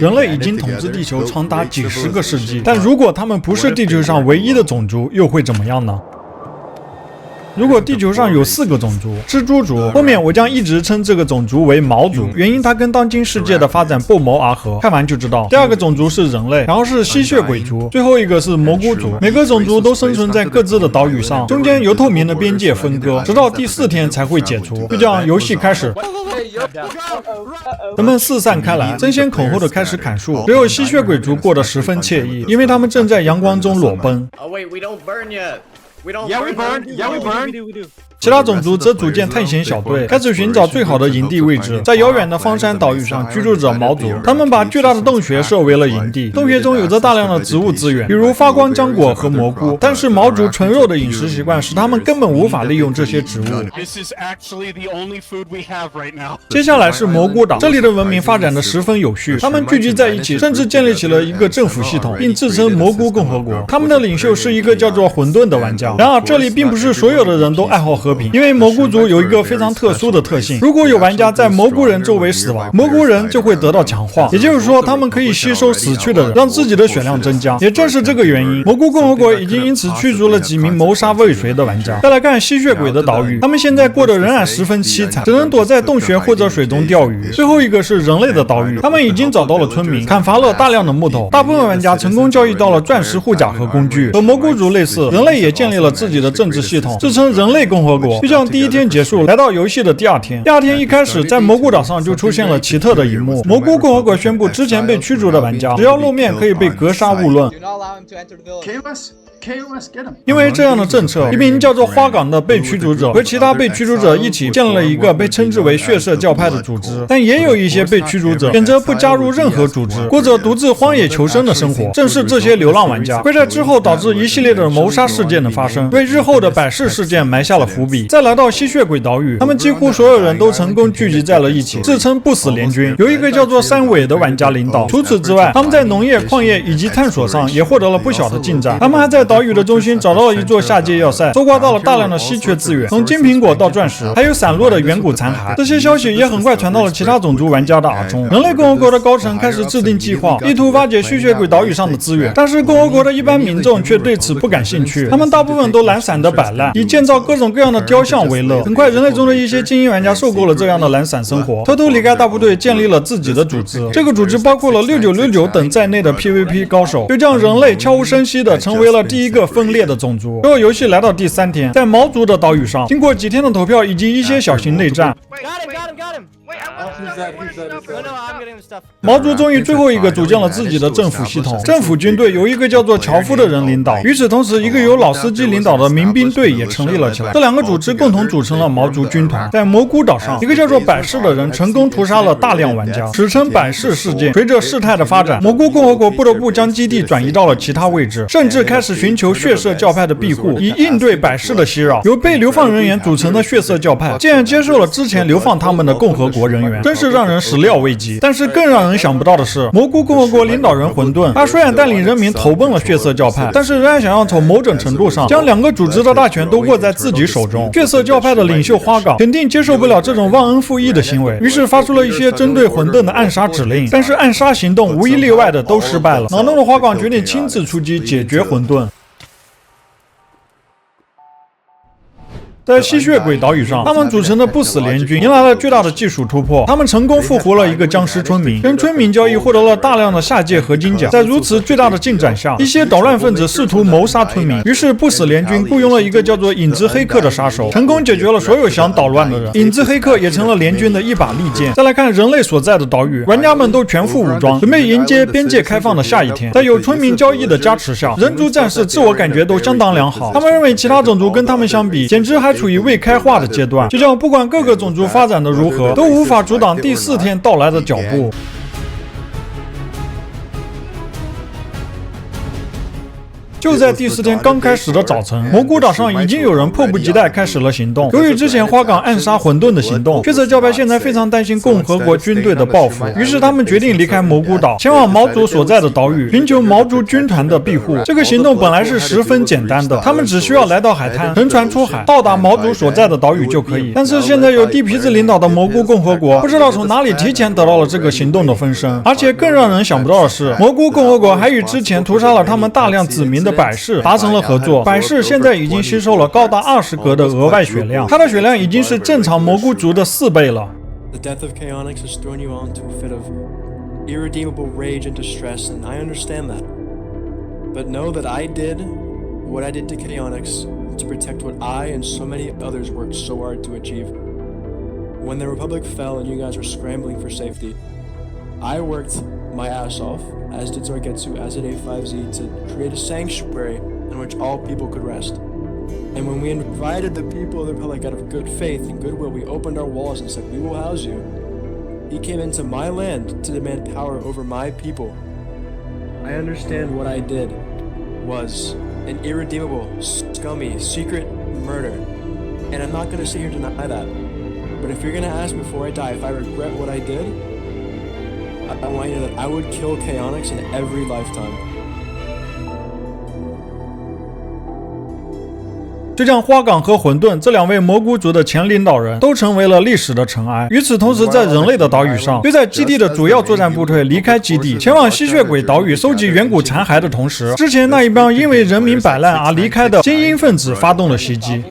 人类已经统治地球长达几十个世纪，但如果他们不是地球上唯一的种族，又会怎么样呢？如果地球上有4个种族，蜘蛛族，后面我将一直称这个种族为毛族，原因它跟当今世界的发展不谋而合。看完就知道。第2个种族是人类，然后是吸血鬼族，最后一个是蘑菇族。每个种族都生存在各自的岛屿上，中间由透明的边界分割，直到第4天才会解除。就这样，游戏开始。人们四散开来，争先恐后的开始砍树。只有吸血鬼族过得十分惬意，因为他们正在阳光中裸奔。其他种族则组建探险小队，开始寻找最好的营地位置。在遥远的方山岛屿上居住着毛族，他们把巨大的洞穴设为了营地。洞穴中有着大量的植物资源，比如发光浆果和蘑菇。但是毛族纯肉的饮食习惯使他们根本无法利用这些植物。接下来是蘑菇岛，这里的文明发展的十分有序，他们聚集在一起，甚至建立起了一个政府系统，并自称蘑菇共和国。他们的领袖是一个叫做混沌的玩家。然而这里并不是所有的人都爱好和平，因为蘑菇族有一个非常特殊的特性，如果有玩家在蘑菇人周围死亡，蘑菇人就会得到强化，也就是说他们可以吸收死去的人，让自己的血量增加。也正是这个原因，蘑菇共和国已经因此驱逐了几名谋杀未遂的玩家。再来看吸血鬼的岛屿，他们现在过得仍然十分凄惨，只能躲在洞穴或者水中钓鱼。最后一个是人类的岛屿，他们已经找到了村民，砍伐了大量的木头，大部分玩家成功交易到了钻石护甲和工具。和蘑菇族类似，人类也建立了自己的政治系统，自称人类共和国。就像第1天结束，来到游戏的第2天。第2天一开始，在蘑菇岛上就出现了奇特的一幕：蘑菇共和国宣布，之前被驱逐的玩家，只要露面可以被格杀勿论。因为这样的政策，一名叫做花岗的被驱逐者和其他被驱逐者一起建立了一个被称之为血色教派的组织，但也有一些被驱逐者选择不加入任何组织，过着独自荒野求生的生活。正是这些流浪玩家会在之后导致一系列的谋杀事件的发生，为日后的百事事件埋下了伏笔。再来到吸血鬼岛屿，他们几乎所有人都成功聚集在了一起，自称不死联军，由一个叫做三尾的玩家领导。除此之外，他们在农业、矿业以及探索上也获得了不小的进展。他们还在岛屿的中心找到了一座下界要塞，搜刮到了大量的稀缺资源，从金苹果到钻石，还有散落的远古残骸。这些消息也很快传到了其他种族玩家的耳中。人类共和国的高层开始制定计划，意图挖掘吸血鬼岛屿上的资源，但是共和国的一般民众却对此不感兴趣，他们大部分都懒散的摆烂，以建造各种各样的雕像为乐。很快，人类中的一些精英玩家受够了这样的懒散生活，偷偷离开大部队，建立了自己的组织。这个组织包括了6969等在内的 PVP 高手，就这样人类悄无声息地成为了第一个分裂的种族。最后游戏来到第3天，在毛族的岛屿上，经过几天的投票以及一些小型内战，毛族终于最后一个组建了自己的政府系统，政府军队由一个叫做樵夫的人领导。与此同时，一个由老司机领导的民兵队也成立了起来。这2个组织共同组成了毛族军团。在蘑菇岛上，一个叫做百事的人成功屠杀了大量玩家，史称百事事件。随着事态的发展，蘑菇共和国不得不将基地转移到了其他位置，甚至开始寻求血色教派的庇护，以应对百事的袭扰。由被流放人员组成的血色教派竟然接受了之前流放他们的共和国人员，真是让人始料未及。但是更让人想不到的是，蘑菇共和国领导人混沌，他虽然带领人民投奔了血色教派，但是仍然想要从某种程度上将2个组织的大权都握在自己手中。血色教派的领袖花岗肯定接受不了这种忘恩负义的行为，于是发出了一些针对混沌的暗杀指令，但是暗杀行动无一例外的都失败了。恼怒的花岗决定亲自出击解决混沌。在吸血鬼岛屿上，他们组成的不死联军迎来了巨大的技术突破，他们成功复活了一个僵尸村民，跟村民交易获得了大量的下界合金甲。在如此巨大的进展下，一些捣乱分子试图谋杀村民，于是不死联军雇佣了一个叫做影子黑客的杀手，成功解决了所有想捣乱的人。影子黑客也成了联军的一把利剑。再来看人类所在的岛屿，玩家们都全副武装，准备迎接边界开放的下一天。在有村民交易的加持下，人族战士自我感觉都相当良好，他们认为其他种族跟他们相比，简直还处于未开化的阶段，就这样不管各个种族发展的如何，都无法阻挡第4天到来的脚步。就在第4天刚开始的早晨，蘑菇岛上已经有人迫不及待开始了行动。由于之前花岗暗杀混沌的行动，血色教派现在非常担心共和国军队的报复，于是他们决定离开蘑菇岛，前往毛族所在的岛屿，寻求毛族军团的庇护。这个行动本来是十分简单的，他们只需要来到海滩，乘船出海，到达毛族所在的岛屿就可以。但是现在由地皮子领导的蘑菇共和国，不知道从哪里提前得到了这个行动的风声，而且更让人想不到的是，蘑菇共和国还与之前屠杀了他们大量子民的百氏达成了合作。百氏现在已经吸收了高达20格的额外血量，它的血量已经是正常蘑菇族的4倍了。The death of Chaotix has thrown you onto a fit of irredeemable rage and distress, and I understand that. But know that I did what I did to Chaotix to protect what I and so many others worked so hard to achieve. When the Republic fell and you guys were scrambling for safety, I worked my ass off, as did Zorgetsu, as did A5Z, to create a sanctuary in which all people could rest. And when we invited the people of the Republic out of good faith and goodwill, we opened our walls and said, we will house you. He came into my land to demand power over my people. I understand what I did was an irredeemable, scummy, secret murder. And I'm not going to sit here and deny that. But if you're going to ask before I die if I regret what I did, I want you to know that I would kill Chaotix in every lifetime. 就像花岗和混沌这2位蘑菇族的前领导人都成为了历史的尘埃。与此同时，在人类的岛屿上，对在基地的主要作战部队离开基地，前往吸血鬼岛屿收集远古残骸的同时，之前那一帮因为人民摆烂而离开的精英分子发动了袭击。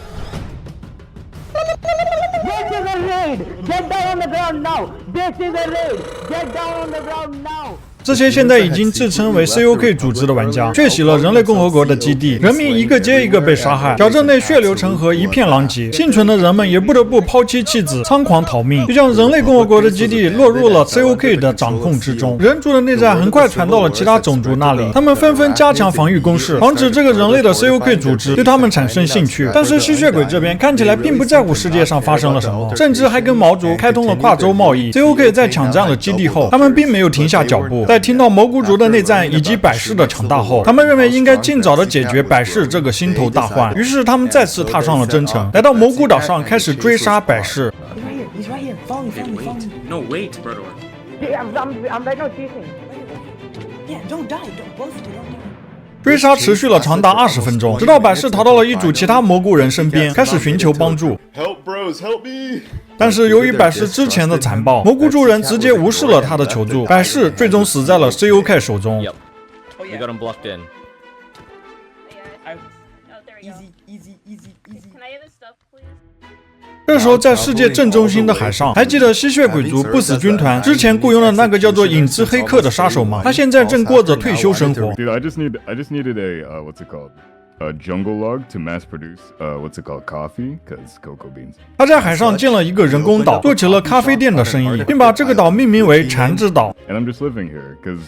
Get down on the ground now! This is a raid! Get down on the ground now! 这些现在已经自称为 COK 组织的玩家，血洗了人类共和国的基地，人民一个接一个被杀害，小镇内血流成河，一片狼藉。幸存的人们也不得不抛妻弃子，仓皇逃命，就像人类共和国的基地落入了 COK 的掌控之中。人族的内战很快传到了其他种族那里，他们纷纷加强防御攻势，防止这个人类的 COK 组织对他们产生兴趣。但是吸血鬼这边看起来并不在乎世界上发生了什么，甚至还跟毛族开通了跨州贸易。COK 在抢占了基地后，他们并没有停下脚步。在听到蘑菇族的内战以及百氏的强大后，他们认为应该尽早的解决百氏这个心头大患，于是他们再次踏上了征程，来到蘑菇岛上开始追杀百氏。He's right here. Follow me. No, wait, Brodor. I'm right now chasing. Yeah, don't die. Both of you don't die. 追杀持续了长达20分钟，直到百氏逃到了一组其他蘑菇人身边，开始寻求帮助。Help, bros, help me! 但是由于百氏之前的残暴，蘑菇族人直接无视了他的求助，百氏最终死在了 COK 手中。 Yep. We got him bluffed in. Easy. Can I have his stuff, please? 这时候，在世界正中心的海上，还记得吸血鬼族不死军团之前雇佣的那个叫做影子黑客的杀手吗？他现在正过着退休生活。 Dude, I just needed a what's it called? A jungle log to mass produce what's it called? Coffee, cause cocoa beans. 他在海上建了一个人工岛，做起了咖啡店的生意，并把这个岛命名为禅之岛。 And I'm just living here, cause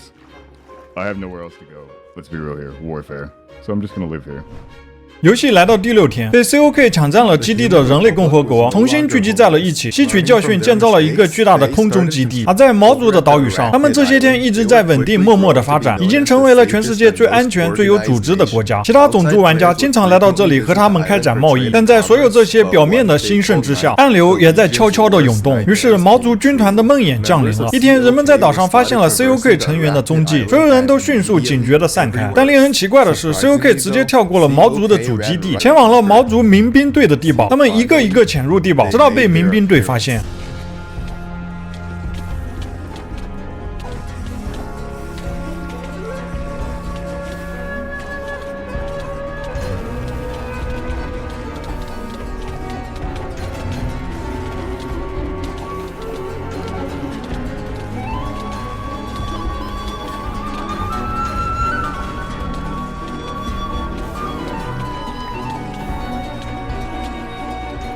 I have nowhere else to go. Let's be real here, warfare. So I'm just gonna live here. 游戏来到第6天，被 COK 抢占了基地的人类共和国重新聚集在了一起，吸取教训，建造了一个巨大的空中基地。而在毛族的岛屿上，他们这些天一直在稳定默默的发展，已经成为了全世界最安全、最有组织的国家。其他种族玩家经常来到这里和他们开展贸易，但在所有这些表面的兴盛之下，暗流也在悄悄的涌动。于是毛族军团的梦魇降临了。一天，人们在岛上发现了 COK 成员的踪迹，所有人都迅速警觉的散开。但令人奇怪的是 ，COK 直接跳过了毛族的主基地，前往了毛族民兵队的地堡。他们一个一个潜入地堡，直到被民兵队发现。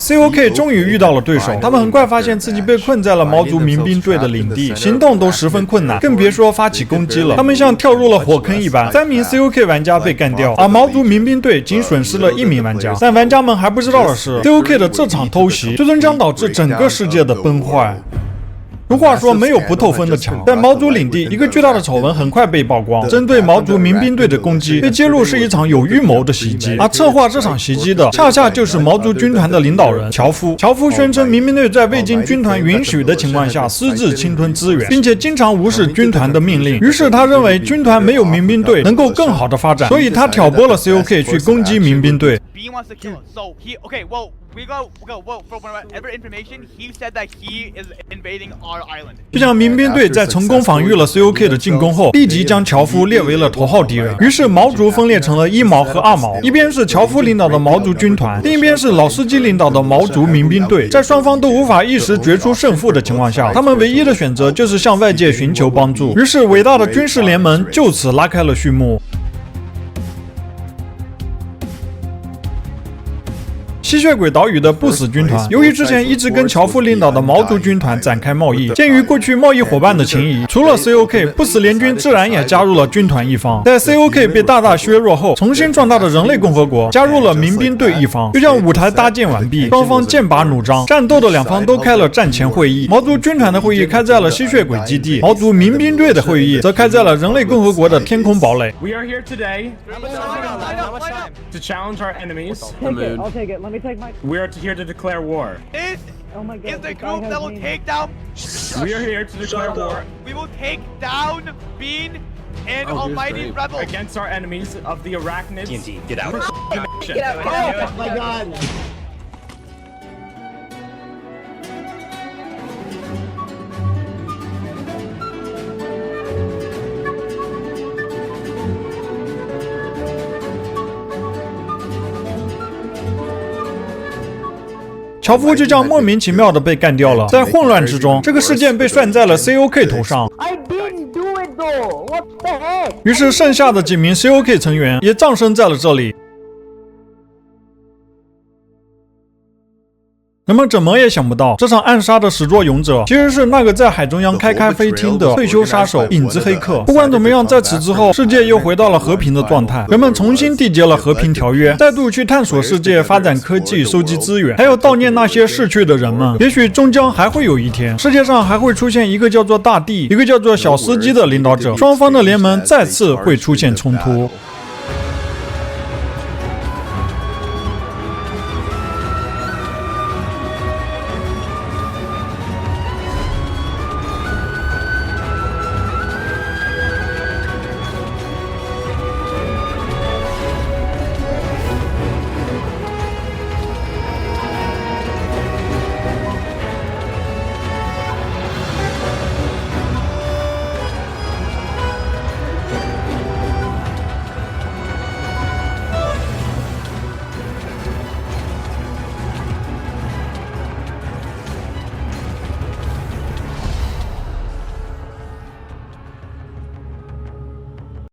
COK 终于遇到了对手，他们很快发现自己被困在了毛族民兵队的领地，行动都十分困难，更别说发起攻击了。他们像跳入了火坑一般，3名 COK 玩家被干掉，而毛族民兵队仅损失了1名玩家。但玩家们还不知道的是 ，COK 的这场偷袭最终将导致整个世界的崩坏。俗话说没有不透风的墙，在毛族领地，一个巨大的丑闻很快被曝光，针对毛族民兵队的攻击被揭露是一场有预谋的袭击，而策划这场袭击的恰恰就是毛族军团的领导人乔夫。乔夫宣称民兵队在未经军团允许的情况下私自侵吞资源，并且经常无视军团的命令。于是他认为军团没有民兵队能够更好的发展，所以他挑拨了 COK 去攻击民兵队。Bean wants to kill us. So he okay, well, we go from whatever information, he said that he is invading our island. 就像民兵队在成功防御了 COK 的进攻后，立即将乔夫列为了头号敌人。于是毛族分裂成了一毛和二毛，一边是乔夫领导的毛族军团，另一边是老司机领导的毛族民兵队。在双方都无法一时决出胜负的情况下，他们唯一的选择就是向外界寻求帮助。于是伟大的军事联盟就此拉开了序幕。吸血鬼岛屿的不死军团，由于之前一直跟乔夫领导的毛族军团展开贸易，鉴于过去贸易伙伴的情谊，除了 COK， 不死联军自然也加入了军团一方。在 COK 被大大削弱后，重新壮大的人类共和国加入了民兵队一方。就像舞台搭建完毕，双方剑拔弩张，战斗的两方都开了战前会议。毛族军团的会议开在了吸血鬼基地，毛族民兵队的会议则开在了人类共和国的天空堡垒。 We are here today to challenge our enemies. Take it. I'll take it. Let me take my. We are here to declare war. This Oh my God. is the this guy group has that will me. take down. We are here to declare war We will take down Bean and Almighty Rebel. against our enemies of the arachnids. TNT, get out. Get out. Oh my God. 乔夫就这样莫名其妙的被干掉了。在混乱之中，这个事件被算在了 COK 头上。 I didn't do it though. What the heck? 于是剩下的几名 COK 成员也葬身在了这里。人们怎么也想不到，这场暗杀的始作俑者其实是那个在海中央开咖啡厅的退休杀手影子黑客。不管怎么样，在此之后，世界又回到了和平的状态，人们重新缔结了和平条约，再度去探索世界、发展科技、收集资源，还有悼念那些逝去的人们。也许终将还会有一天，世界上还会出现一个叫做大地，一个叫做小司机的领导者，双方的联盟再次会出现冲突。